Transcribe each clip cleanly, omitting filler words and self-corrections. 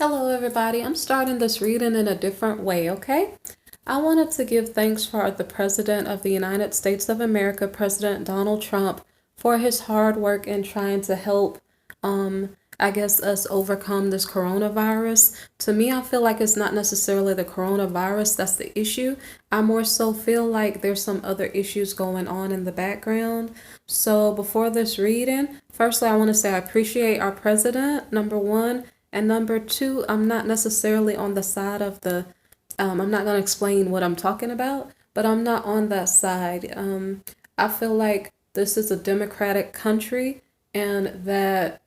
Hello, everybody. I'm starting this reading in a different way, okay? I wanted to give thanks for the President of the United States of America, President Donald Trump, for his hard work in trying to help, us overcome this coronavirus. To me, I feel like it's not necessarily the coronavirus that's the issue. I more so feel like there's some other issues going on in the background. So before this reading, firstly, I want to say I appreciate our president, number one. And number two, I'm not necessarily on the side of I'm not going to explain what I'm talking about, but I'm not on that side. I feel like this is a democratic country and that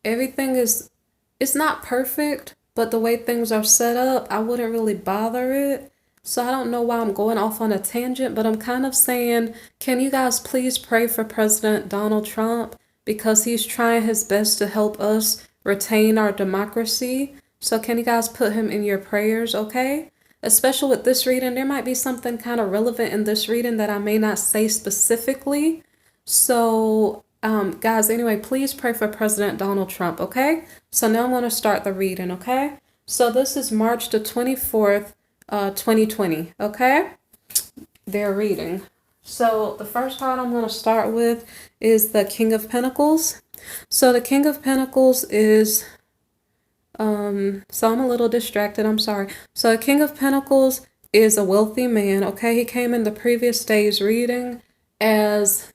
everything it's not perfect, but the way things are set up, I wouldn't really bother it. So I don't know why I'm going off on a tangent, but I'm kind of saying, can you guys please pray for President Donald Trump because he's trying his best to help us retain our democracy. So can you guys put him in your prayers, okay? Especially with this reading, there might be something kind of relevant in this reading that I may not say specifically. So, guys, anyway, please pray for President Donald Trump, okay? So now I'm going to start the reading, okay? So this is March the 24th, 2020, okay? Their reading. So the first card I'm going to start with is the King of Pentacles. So the King of Pentacles is, so I'm a little distracted, I'm sorry. So the King of Pentacles is a wealthy man, okay? He came in the previous day's reading as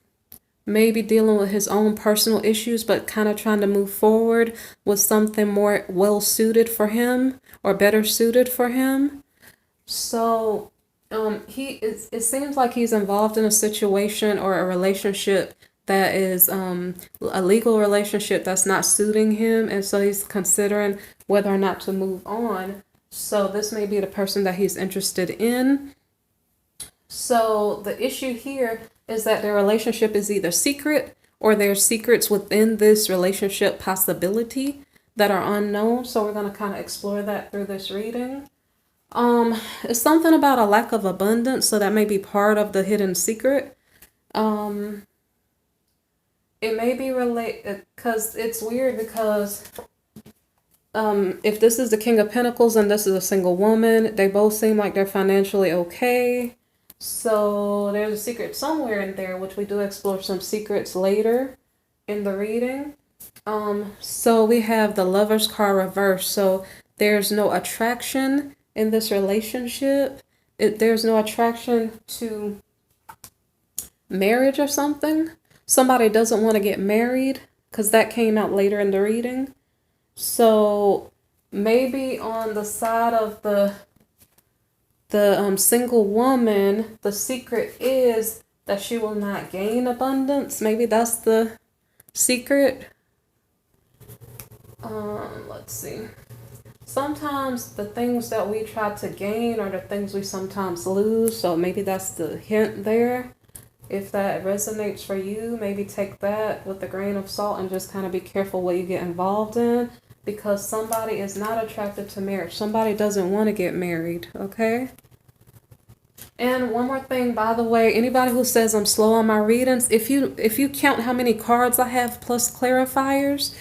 maybe dealing with his own personal issues, but kind of trying to move forward with something more well suited for him or better suited for him. So it seems like he's involved in a situation or a relationship that is a legal relationship that's not suiting him, and so he's considering whether or not to move on. So this may be the person that he's interested in. So the issue here is that their relationship is either secret or there's secrets within this relationship possibility that are unknown. So we're going to kind of explore that through this reading. It's something about a lack of abundance, so that may be part of the hidden secret. It may be related, because it's weird because if this is the King of Pentacles and this is a single woman, they both seem like they're financially okay. So there's a secret somewhere in there, which we do explore some secrets later in the reading. So we have the Lover's card reversed. So there's no attraction in this relationship. There's no attraction to marriage or something. Somebody doesn't want to get married because that came out later in the reading. So maybe on the side of the single woman, the secret is that she will not gain abundance. Maybe that's the secret. Let's see. Sometimes the things that we try to gain are the things we sometimes lose. So maybe that's the hint there. If that resonates for you, maybe take that with a grain of salt and just kind of be careful what you get involved in, because somebody is not attracted to marriage. Somebody doesn't want to get married, okay? And one more thing, by the way, anybody who says I'm slow on my readings, if you count how many cards I have plus clarifiers,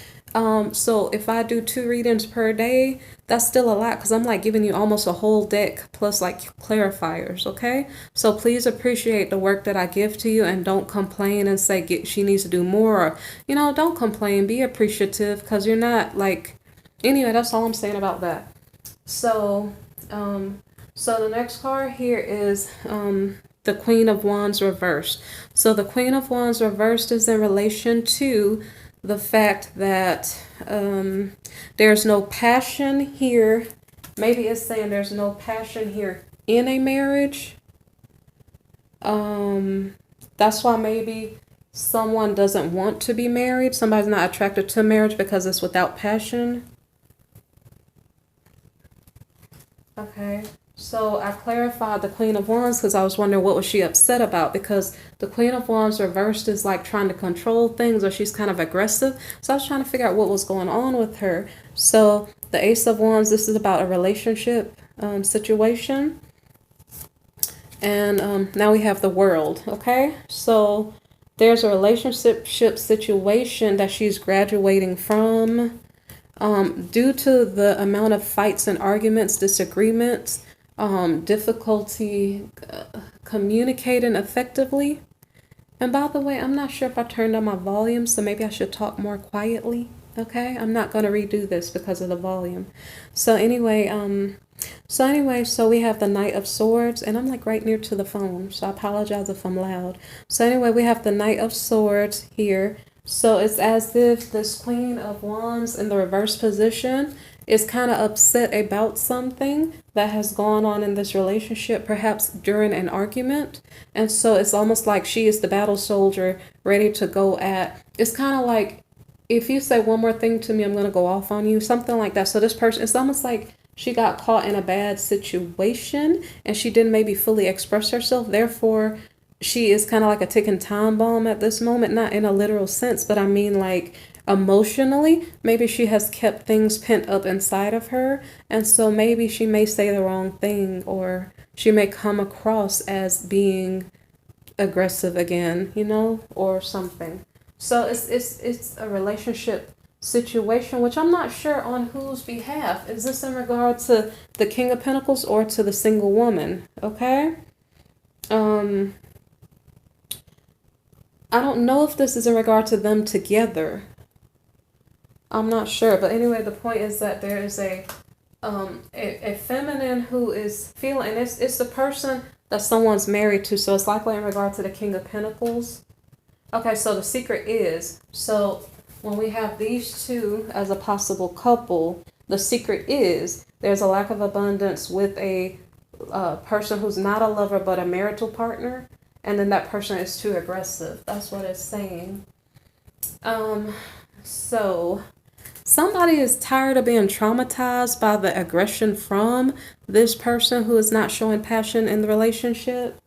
so if I do 2 readings per day, that's still a lot because I'm like giving you almost a whole deck plus like clarifiers, okay? So please appreciate the work that I give to you and don't complain and say she needs to do more. Or, don't complain. Be appreciative because you're not like... Anyway, that's all I'm saying about that. So, so the next card here is the Queen of Wands reversed. So the Queen of Wands reversed is in relation to the fact that there's no passion here. Maybe it's saying there's no passion here in a marriage. That's why maybe someone doesn't want to be married. Somebody's not attracted to marriage because it's without passion. Okay. So I clarified the Queen of Wands because I was wondering what was she upset about, because the Queen of Wands reversed is like trying to control things, or she's kind of aggressive. So I was trying to figure out what was going on with her. So the Ace of Wands, this is about a relationship situation. And now we have the World, okay? So there's a relationship situation that she's graduating from. Due to the amount of fights and arguments, disagreements, difficulty communicating effectively. And by the way, I'm not sure if I turned on my volume, so maybe I should talk more quietly. Okay, I'm not going to redo this because of the volume. So we have the Knight of Swords, and I'm like right near to the phone, so I apologize if I'm loud. So anyway, we have the Knight of Swords here. So it's as if this Queen of Wands in the reverse position is kind of upset about something that has gone on in this relationship, perhaps during an argument. And so it's almost like she is the battle soldier ready to go at. It's kind of like if you say one more thing to me, I'm going to go off on you, something like that. So this person, it's almost like she got caught in a bad situation and she didn't maybe fully express herself. Therefore, she is kind of like a ticking time bomb at this moment, not in a literal sense, but I mean like emotionally, maybe she has kept things pent up inside of her. And so maybe she may say the wrong thing or she may come across as being aggressive again, or something. So it's a relationship situation, which I'm not sure on whose behalf. Is this in regard to the King of Pentacles or to the single woman? Okay. I don't know if this is in regard to them together. I'm not sure, but anyway, the point is that there is a feminine who is feeling, and it's the person that someone's married to, so it's likely in regard to the King of Pentacles. Okay, so the secret is, so when we have these two as a possible couple, the secret is there's a lack of abundance with a person who's not a lover but a marital partner, and then that person is too aggressive. That's what it's saying. So somebody is tired of being traumatized by the aggression from this person who is not showing passion in the relationship.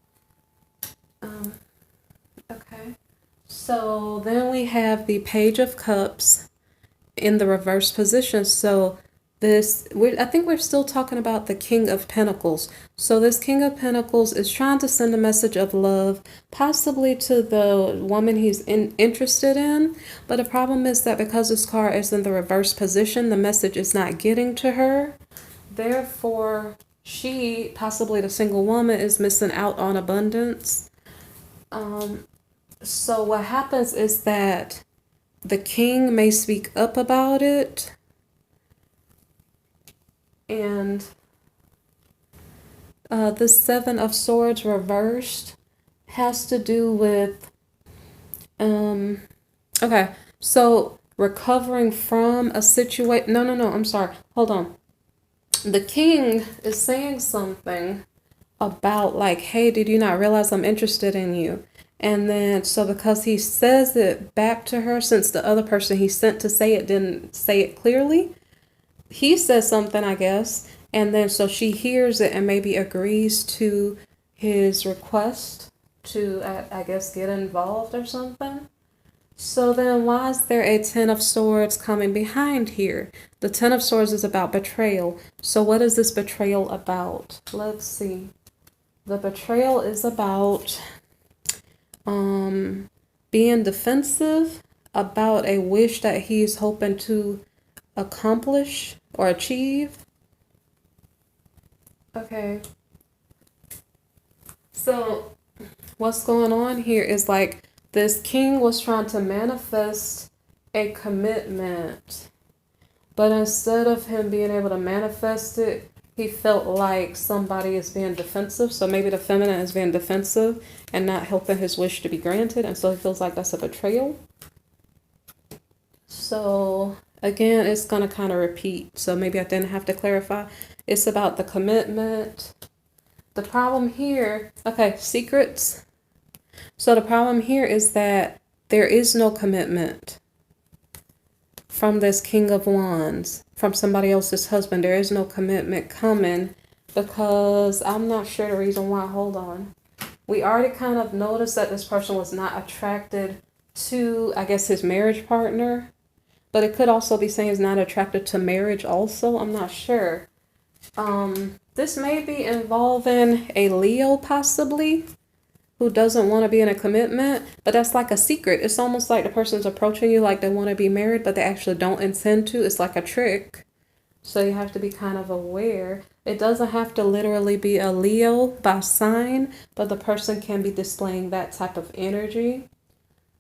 Okay. So then we have the Page of Cups in the reverse position. So I think we're still talking about the King of Pentacles. So this King of Pentacles is trying to send a message of love, possibly to the woman he's interested in. But the problem is that because this card is in the reverse position, the message is not getting to her. Therefore, she, possibly the single woman, is missing out on abundance. So what happens is that the king may speak up about it. And the Seven of Swords reversed has to do with, okay, so recovering from a situation. No, I'm sorry. Hold on. The king is saying something about like, hey, did you not realize I'm interested in you? And then, so because he says it back to her, since the other person he sent to say it didn't say it clearly, he says something, I guess, and then so she hears it and maybe agrees to his request to, I guess, get involved or something. So then why is there a Ten of Swords coming behind here? The Ten of Swords is about betrayal. So what is this betrayal about? Let's see. The betrayal is about being defensive about a wish that he's hoping to accomplish or achieve. Okay. So what's going on here is like this king was trying to manifest a commitment, but instead of him being able to manifest it, he felt like somebody is being defensive. So maybe the feminine is being defensive and not helping his wish to be granted. And so he feels like that's a betrayal. So again, it's going to kind of repeat. So maybe I didn't have to clarify. It's about the commitment. The problem here, okay, secrets. So the problem here is that there is no commitment from this King of Wands, from somebody else's husband. There is no commitment coming because I'm not sure the reason why. Hold on. We already kind of noticed that this person was not attracted to, I guess, his marriage partner. But it could also be saying he's not attracted to marriage also. I'm not sure. This may be involving a Leo possibly. who doesn't want to be in a commitment, but that's like a secret. It's almost like the person's approaching you like they want to be married, but they actually don't intend to. It's like a trick. So you have to be kind of aware. It doesn't have to literally be a Leo by sign, but the person can be displaying that type of energy.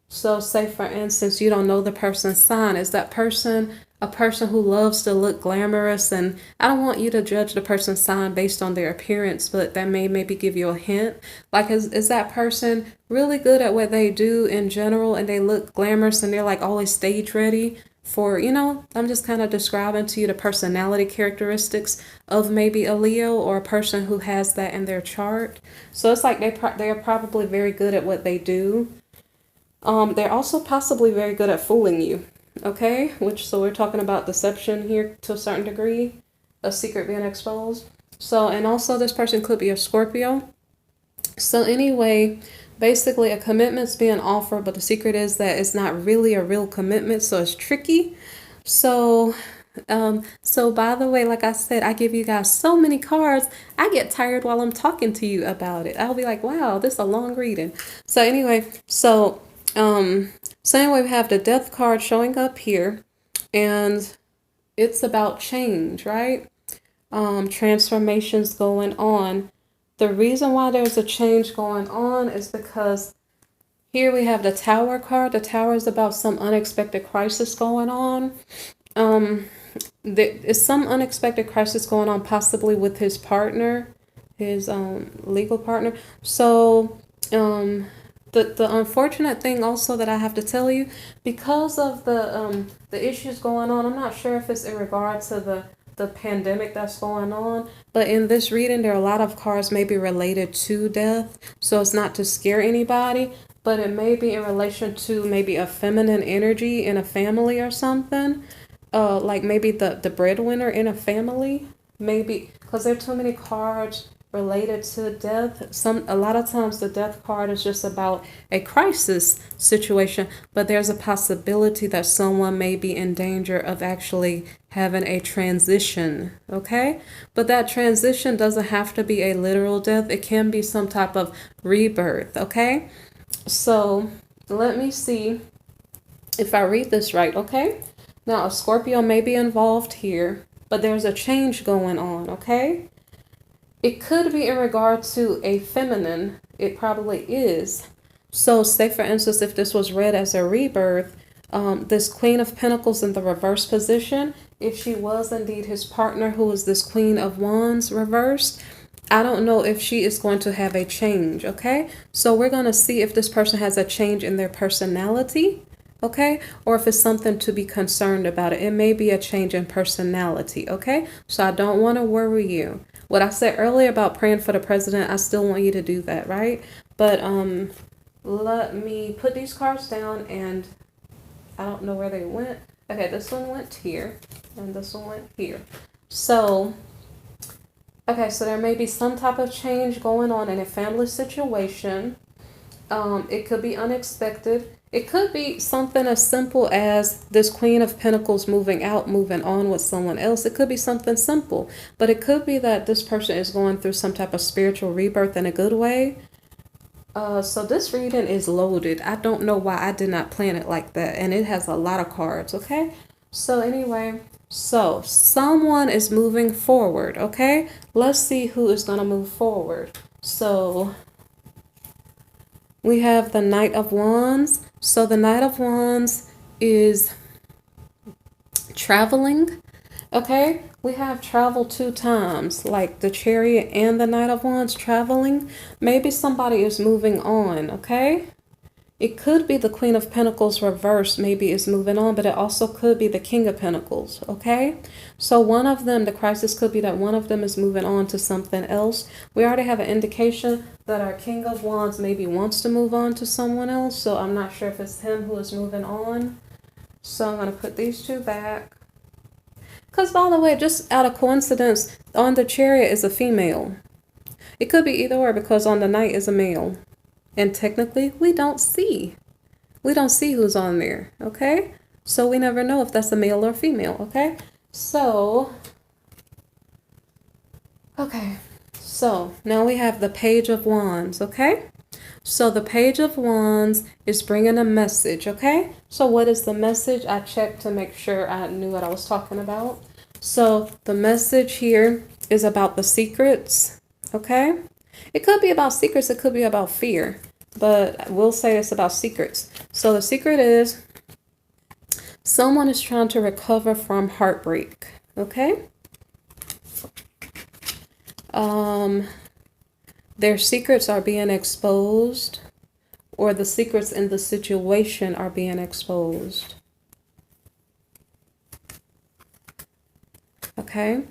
So say for instance, you don't know the person's sign. Is that person a person who loves to look glamorous? And I don't want you to judge the person's sign based on their appearance, but that may maybe give you a hint. Like is that person really good at what they do in general and they look glamorous and they're like always stage ready for, I'm just kind of describing to you the personality characteristics of maybe a Leo or a person who has that in their chart. So it's like they are probably very good at what they do. They're also possibly very good at fooling you, okay? So we're talking about deception here to a certain degree, a secret being exposed. So, and also this person could be a Scorpio. So anyway, basically a commitment's being offered, but the secret is that it's not really a real commitment, so it's tricky. So by the way, like I said, I give you guys so many cards. I get tired while I'm talking to you about it. I'll be like, wow, this is a long reading. So anyway, we have the death card showing up here, and it's about change, right? Transformations going on. The reason why there's a change going on is because here we have the Tower card. The Tower is about some unexpected crisis going on. There is some unexpected crisis going on, possibly with his partner, his legal partner. So the unfortunate thing also that I have to tell you, because of the issues going on, I'm not sure if it's in regard to the pandemic that's going on, but in this reading there are a lot of cards maybe related to death, so it's not to scare anybody, but it may be in relation to maybe a feminine energy in a family or something, like maybe the breadwinner in a family, maybe, because there are too many cards related to death. A lot of times the death card is just about a crisis situation, but there's a possibility that someone may be in danger of actually having a transition, okay? But that transition doesn't have to be a literal death. It can be some type of rebirth, okay? So let me see if I read this right, okay? Now a Scorpio may be involved here, but there's a change going on, okay? It could be in regard to a feminine. It probably is. So say for instance, if this was read as a rebirth, this Queen of Pentacles in the reverse position, if she was indeed his partner, who is this Queen of Wands reversed, I don't know if she is going to have a change, okay? So we're going to see if this person has a change in their personality, okay? Or if it's something to be concerned about. It may be a change in personality, okay? So I don't want to worry you. What I said earlier about praying for the president, I still want you to do that, right? But let me put these cards down, and I don't know where they went. Okay, this one went here, and this one went here. So, okay, so there may be some type of change going on in a family situation. It could be unexpected. It could be something as simple as this Queen of Pentacles moving out, moving on with someone else. It could be something simple, but it could be that this person is going through some type of spiritual rebirth in a good way. So this reading is loaded. I don't know why I did not plan it like that, and it has a lot of cards, okay? So anyway, so someone is moving forward, okay? Let's see who is going to move forward. So we have the Knight of Wands. So the Knight of Wands is traveling, okay? We have travel 2 times, like the Chariot and the Knight of Wands traveling. Maybe somebody is moving on, okay? It could be the Queen of Pentacles reversed, maybe is moving on, but it also could be the King of Pentacles, okay? So one of them, the crisis could be that one of them is moving on to something else. We already have an indication that our King of Wands maybe wants to move on to someone else, so I'm not sure if it's him who is moving on. So I'm going to put these 2 back. Because, by the way, just out of coincidence, on the Chariot is a female. It could be either or, because on the Knight is a male. And technically, we don't see who's on there, okay? So we never know if that's a male or female, okay? So, okay. So now we have the Page of Wands, okay? So the Page of Wands is bringing a message, okay? So what is the message? I checked to make sure I knew what I was talking about. So the message here is about the secrets, okay? It could be about secrets, it could be about fear, but we'll say it's about secrets. So the secret is someone is trying to recover from heartbreak, okay? Their secrets are being exposed, or the secrets in the situation are being exposed. Okay?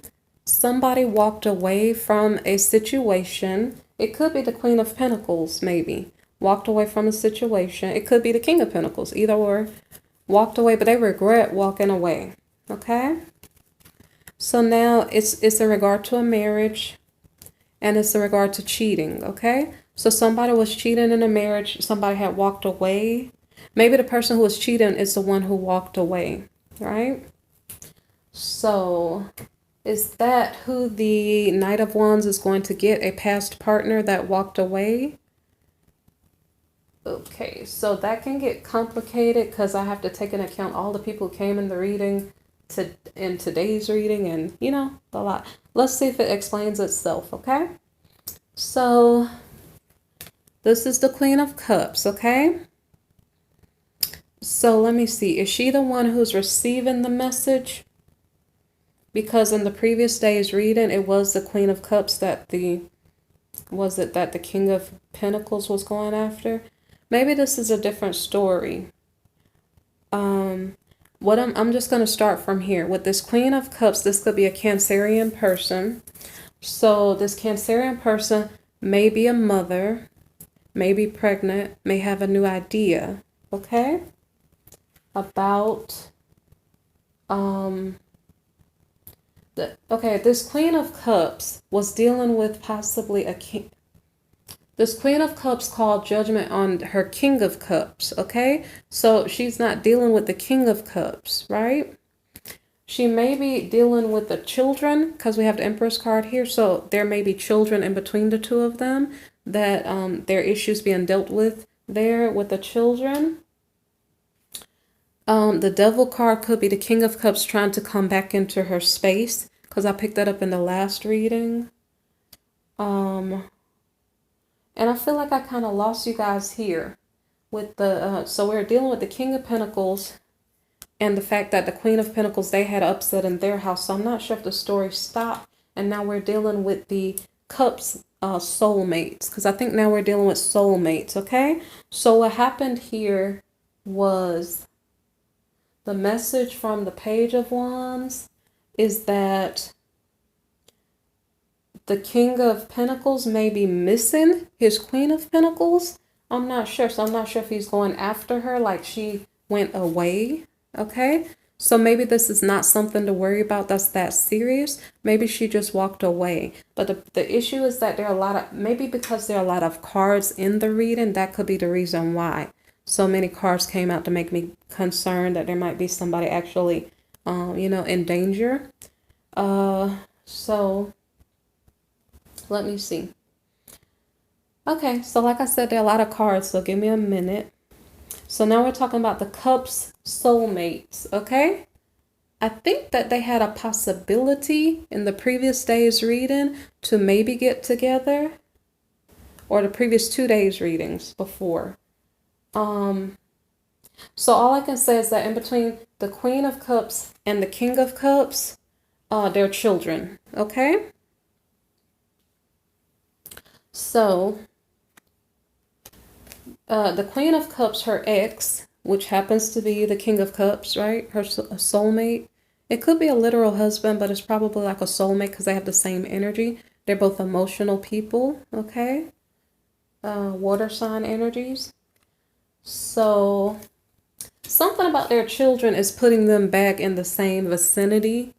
Somebody walked away from a situation. It could be the Queen of Pentacles, maybe. Walked away from a situation. It could be the King of Pentacles, either or. Walked away, but they regret walking away. Okay? So now it's in regard to a marriage, and it's in regard to cheating, okay? So somebody was cheating in a marriage, somebody had walked away. Maybe the person who was cheating is the one who walked away, right? So is that who the Knight of Wands is going to get, a past partner that walked away? Okay, so that can get complicated because I have to take into account all the people who came in the reading in today's reading, and you know, a lot. Let's see if it explains itself, okay? So this is the Queen of Cups, okay? So let me see. Is she the one who's receiving the message? Because in the previous day's reading, it was the Queen of Cups that the King of Pentacles was going after. Maybe this is a different story. I'm just going to start from here. With this Queen of Cups, this could be a Cancerian person. So this Cancerian person may be a mother, may be pregnant, may have a new idea, okay? About, this Queen of Cups was dealing with possibly a king. This Queen of Cups called judgment on her King of Cups, okay? So she's not dealing with the King of Cups, right? She may be dealing with the children because we have the Empress card here. So there may be children in between the two of them that their issues being dealt with there with the children. The Devil card could be the King of Cups trying to come back into her space because I picked that up in the last reading. And I feel like I kind of lost you guys here with the, so we're dealing with the King of Pentacles and the fact that the Queen of Pentacles, they had upset in their house. So I'm not sure if the story stopped. And now we're dealing with the Cups soulmates, because I think now we're dealing with soulmates, okay? So what happened here was the message from the Page of Wands is that the King of Pentacles may be missing his Queen of Pentacles. I'm not sure. So I'm not sure if he's going after her like she went away. Okay. So maybe this is not something to worry about that's that serious. Maybe she just walked away. But the issue is that there are a lot of, maybe because there are a lot of cards in the reading, that could be the reason why so many cards came out to make me concerned that there might be somebody actually, in danger. So let me see. Okay, so like I said, there are a lot of cards, so give me a minute. So now we're talking about the Cups soulmates, okay? I think that they had a possibility in the previous day's reading to maybe get together, or the previous 2 days readings before. So all I can say is that in between the Queen of Cups and the King of Cups, they're children, okay? So the Queen of Cups, her ex, which happens to be the King of Cups, right? Her soulmate. It could be a literal husband, but it's probably like a soulmate because they have the same energy. They're both emotional people, okay? Water sign energies. So something about their children is putting them back in the same vicinity,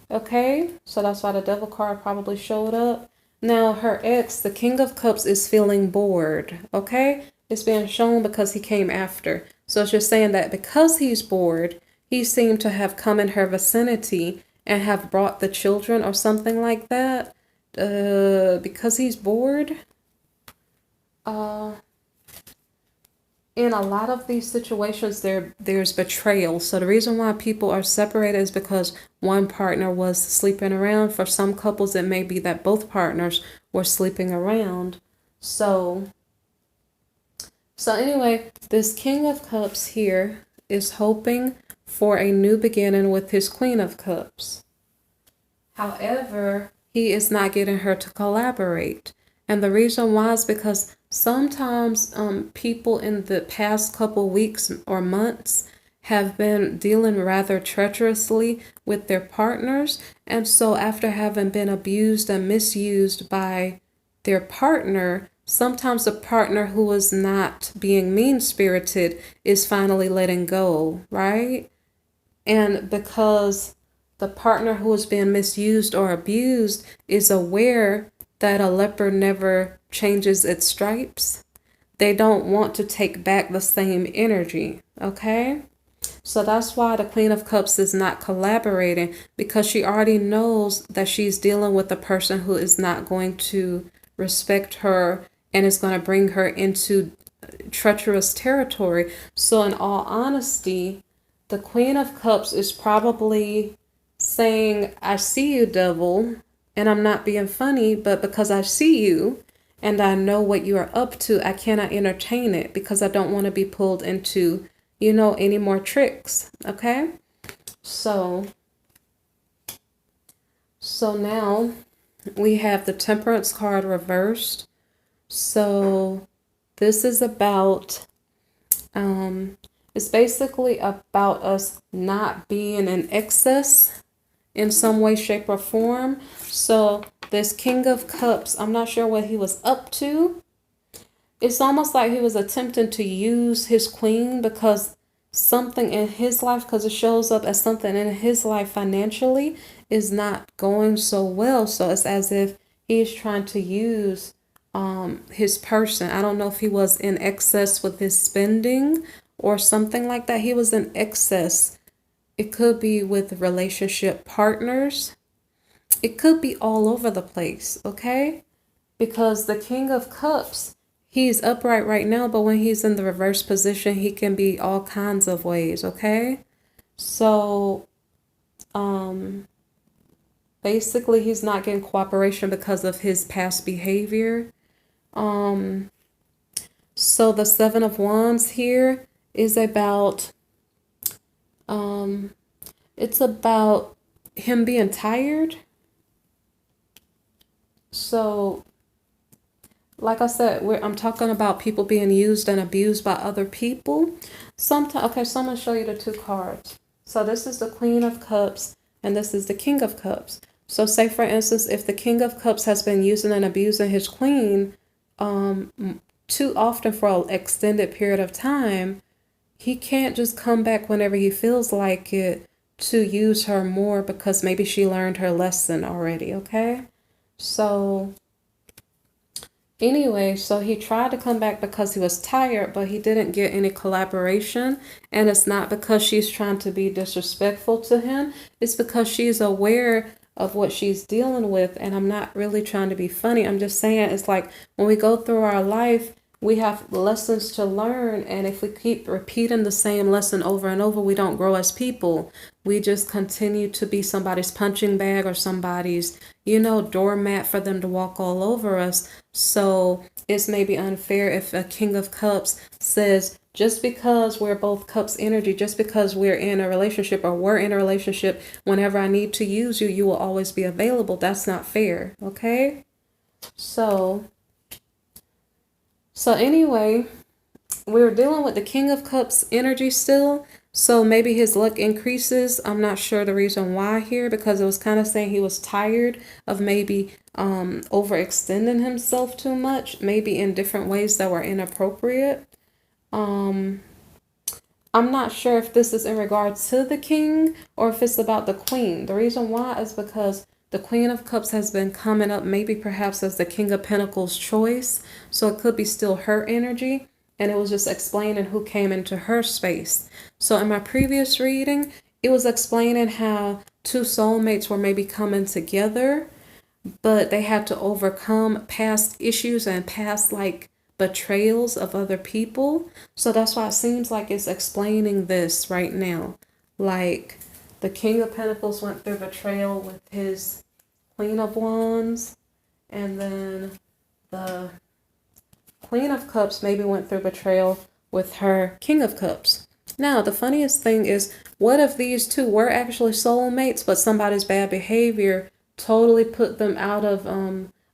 okay? So that's why the Devil card probably showed up. Now, her ex, the King of Cups, is feeling bored, okay? It's being shown because he came after. So it's just saying that because he's bored, he seemed to have come in her vicinity and have brought the children or something like that. Because he's bored. in a lot of these situations, there's betrayal. So the reason why people are separated is because one partner was sleeping around. For some couples, it may be that both partners were sleeping around. So anyway, this King of Cups here is hoping for a new beginning with his Queen of Cups. However, he is not getting her to collaborate. And the reason why is because sometimes people in the past couple weeks or months have been dealing rather treacherously with their partners. And so after having been abused and misused by their partner, sometimes the partner who is not being mean-spirited is finally letting go, right? And because the partner who is being misused or abused is aware that a leopard never changes its stripes, they don't want to take back the same energy, okay? So that's why the Queen of Cups is not collaborating, because she already knows that she's dealing with a person who is not going to respect her and is going to bring her into treacherous territory. So in all honesty, the Queen of Cups is probably saying, I see you, devil, and I'm not being funny, but because I see you and I know what you are up to, I cannot entertain it because I don't want to be pulled into, any more tricks, okay? So now we have the Temperance card reversed. So this is about, it's basically about us not being in excess in some way, shape, or form. So this King of Cups, I'm not sure what he was up to. It's almost like he was attempting to use his queen because something in his life, because it shows up as something in his life financially, is not going so well. So it's as if he's trying to use his person. I don't know if he was in excess with his spending or something like that. He was in excess. It could be with relationship partners. It could be all over the place, okay? Because the King of Cups, he's upright right now, but when he's in the reverse position, he can be all kinds of ways, okay? So, basically, he's not getting cooperation because of his past behavior. So the Seven of Wands here is about, it's about him being tired. So, like I said, I'm talking about people being used and abused by other people. Sometimes, okay, so I'm going to show you the two cards. So this is the Queen of Cups and this is the King of Cups. So say, for instance, if the King of Cups has been using and abusing his queen too often for an extended period of time, he can't just come back whenever he feels like it to use her more because maybe she learned her lesson already, okay? So anyway, so he tried to come back because he was tired, but he didn't get any collaboration. And it's not because she's trying to be disrespectful to him. It's because she's aware of what she's dealing with. And I'm not really trying to be funny. I'm just saying it's like when we go through our life, we have lessons to learn. And if we keep repeating the same lesson over and over, we don't grow as people. We just continue to be somebody's punching bag or somebody's, doormat for them to walk all over us. So it's maybe unfair if a King of Cups says, just because we're both cups energy, just because we're in a relationship or we're in a relationship, whenever I need to use you, you will always be available. That's not fair. Okay. So anyway, we're dealing with the King of Cups energy still. So maybe his luck increases. I'm not sure the reason why here, because it was kind of saying he was tired of maybe overextending himself too much, maybe in different ways that were inappropriate. I'm not sure if this is in regards to the king or if it's about the queen. The reason why is because the Queen of Cups has been coming up maybe perhaps as the King of Pentacles choice. So it could be still her energy. And it was just explaining who came into her space. So in my previous reading, it was explaining how two soulmates were maybe coming together, but they had to overcome past issues and past betrayals of other people. So that's why it seems like it's explaining this right now. Like the King of Pentacles went through betrayal with his Queen of Wands, and then the Queen of Cups maybe went through betrayal with her King of Cups. Now, the funniest thing is, what if these two were actually soulmates, but somebody's bad behavior totally put them out of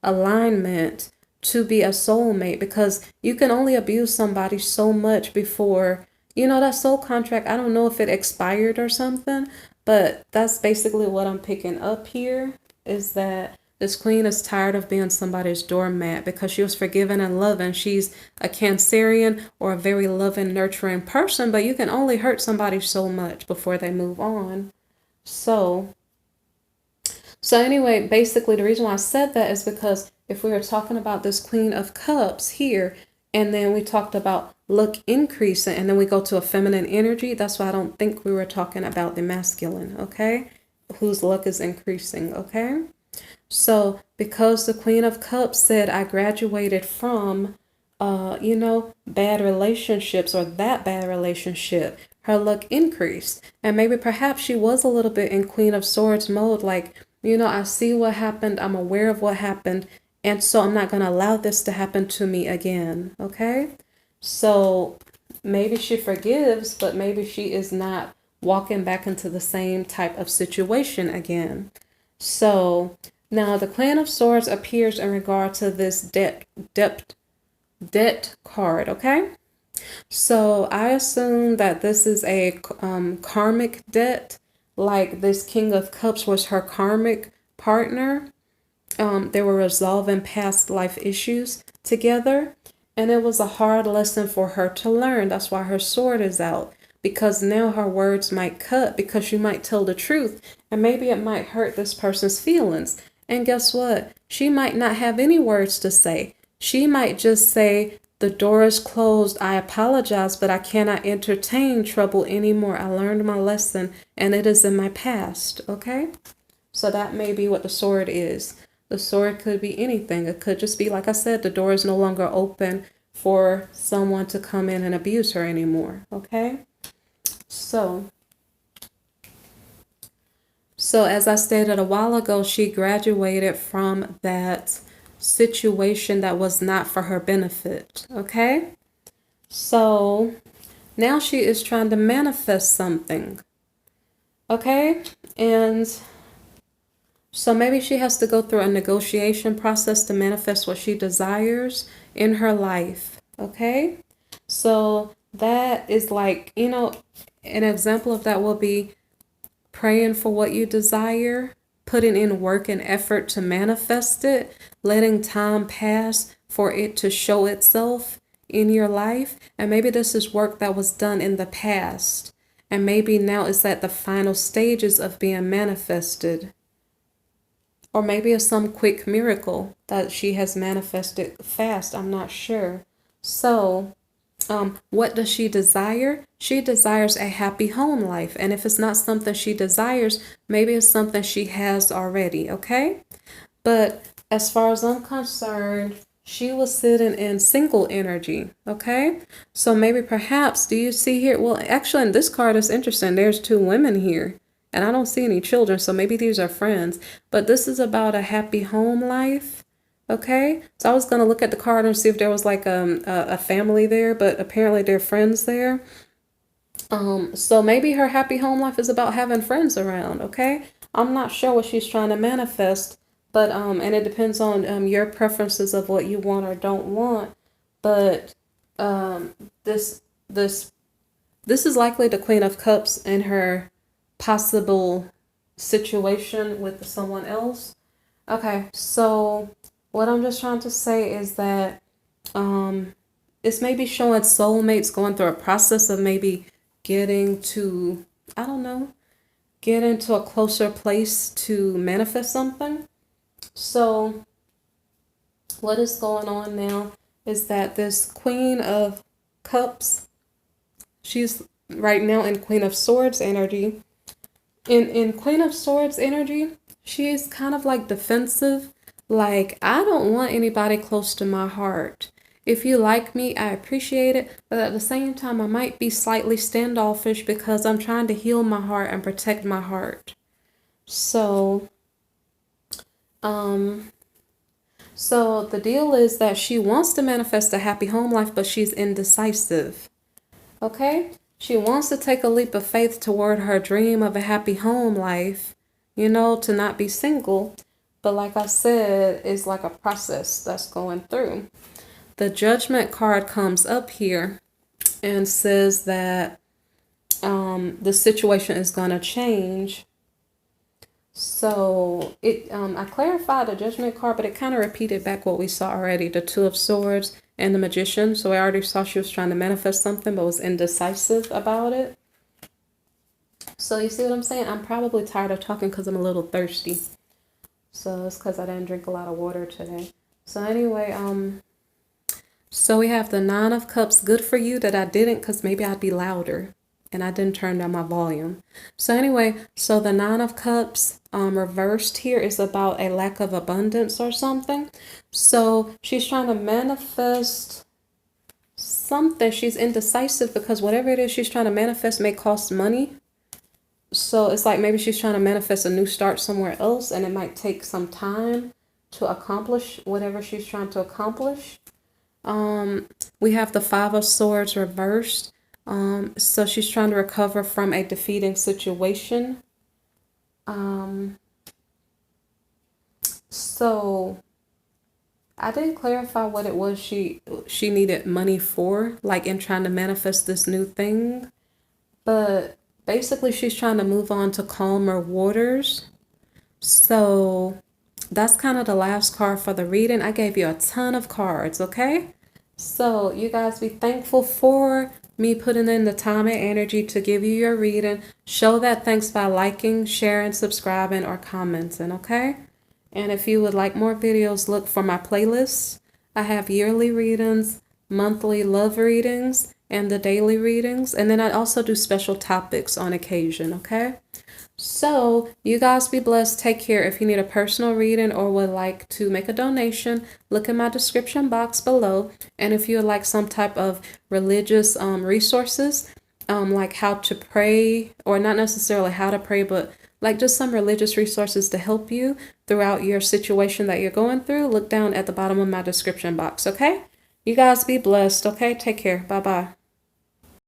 alignment to be a soulmate? Because you can only abuse somebody so much before, that soul contract, I don't know if it expired or something, but that's basically what I'm picking up here, is that this queen is tired of being somebody's doormat because she was forgiving and loving. She's a Cancerian or a very loving, nurturing person, but you can only hurt somebody so much before they move on. So anyway, basically the reason why I said that is because if we were talking about this Queen of Cups here, and then we talked about luck increasing, and then we go to a feminine energy, that's why I don't think we were talking about the masculine, okay? Whose luck is increasing, okay? So because the Queen of Cups said, I graduated from, bad relationships, or that bad relationship, her luck increased. And maybe perhaps she was a little bit in Queen of Swords mode, like, I see what happened, I'm aware of what happened, and so I'm not going to allow this to happen to me again, okay? So maybe she forgives, but maybe she is not walking back into the same type of situation again. So now the Queen of Swords appears in regard to this debt card, okay? So I assume that this is a karmic debt, like this King of Cups was her karmic partner. They were resolving past life issues together, and it was a hard lesson for her to learn. That's why her sword is out, because now her words might cut, because she might tell the truth, and maybe it might hurt this person's feelings. And guess what? She might not have any words to say. She might just say, the door is closed. I apologize, but I cannot entertain trouble anymore. I learned my lesson, and it is in my past, okay? So that may be what the sword is. The sword could be anything. It could just be, like I said, the door is no longer open for someone to come in and abuse her anymore, okay? So as I stated a while ago, she graduated from that situation that was not for her benefit, okay? So now she is trying to manifest something, okay? And so maybe she has to go through a negotiation process to manifest what she desires in her life, okay? So that is like, an example of that will be praying for what you desire, putting in work and effort to manifest it, letting time pass for it to show itself in your life. And maybe this is work that was done in the past, and maybe now it's at the final stages of being manifested. Or maybe it's some quick miracle that she has manifested fast. I'm not sure. So what does she desire? She desires a happy home life. And if it's not something she desires, maybe it's something she has already, okay? But as far as I'm concerned, she was sitting in single energy, okay? So maybe perhaps, do you see here? Well, actually, in this card, it's interesting. There's two women here, and I don't see any children, so maybe these are friends. But this is about a happy home life. Okay, so I was going to look at the card and see if there was like a family there, but apparently they're friends there. So maybe her happy home life is about having friends around, okay? I'm not sure what she's trying to manifest, but and it depends on your preferences of what you want or don't want. But this is likely the Queen of Cups and her possible situation with someone else. Okay, so what I'm just trying to say is that it's maybe showing soulmates going through a process of maybe getting to, I don't know, get into a closer place to manifest something. So what is going on now is that this Queen of Cups, she's right now in Queen of Swords energy. In Queen of Swords energy, she's kind of like defensive. Like, I don't want anybody close to my heart. If you like me, I appreciate it, but at the same time, I might be slightly standoffish because I'm trying to heal my heart and protect my heart. So, so the deal is that she wants to manifest a happy home life, but she's indecisive. Okay? She wants to take a leap of faith toward her dream of a happy home life, you know, to not be single. But like I said, it's like a process that's going through. The Judgment card comes up here and says that the situation is going to change. So I clarified the Judgment card, but it kind of repeated back what we saw already, the Two of Swords and the Magician. So I already saw she was trying to manifest something, but was indecisive about it. So you see what I'm saying? I'm probably tired of talking because I'm a little thirsty. So it's because I didn't drink a lot of water today. So anyway, so we have the Nine of Cups. Good for you that I didn't, because maybe I'd be louder. And I didn't turn down my volume. So anyway, so the Nine of Cups reversed here is about a lack of abundance or something. So she's trying to manifest something. She's indecisive because whatever it is she's trying to manifest may cost money. So it's like maybe she's trying to manifest a new start somewhere else, and it might take some time to accomplish whatever she's trying to accomplish. We have the Five of Swords reversed. So she's trying to recover from a defeating situation. So I didn't clarify what it was she needed money for, like in trying to manifest this new thing. But basically she's trying to move on to calmer waters. So that's kind of the last card for the reading. I gave you a ton of cards, okay? So you guys be thankful for me putting in the time and energy to give you your reading. Show that thanks by liking, sharing, subscribing, or commenting, okay? And if you would like more videos, look for my playlists. I have yearly readings, monthly love readings, and the daily readings. And then I also do special topics on occasion, okay? So you guys be blessed. Take care. If you need a personal reading or would like to make a donation, look in my description box below. And if you would like some type of religious resources, like how to pray, or not necessarily how to pray, but like just some religious resources to help you throughout your situation that you're going through, look down at the bottom of my description box, okay? You guys be blessed, okay? Take care. Bye-bye.